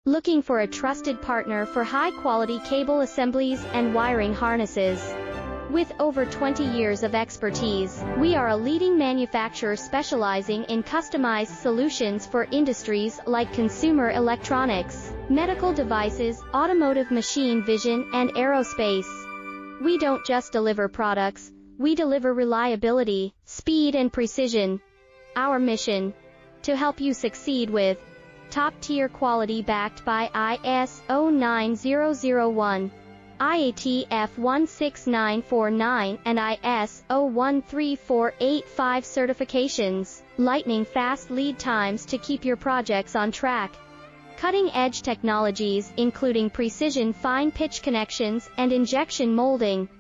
Looking for a trusted partner for high-quality cable assemblies and wiring harnesses? With over 20 years of expertise, we are a leading manufacturer specializing in customized solutions for industries like consumer electronics, medical devices, automotive machine vision, and aerospace. We don't just deliver products, we deliver reliability, speed, and precision. Our mission: to help you succeed with top-tier quality backed by ISO 9001, IATF 16949, and ISO 13485 certifications, lightning-fast lead times to keep your projects on track. Cutting-edge technologies including precision fine-pitch connections and injection molding.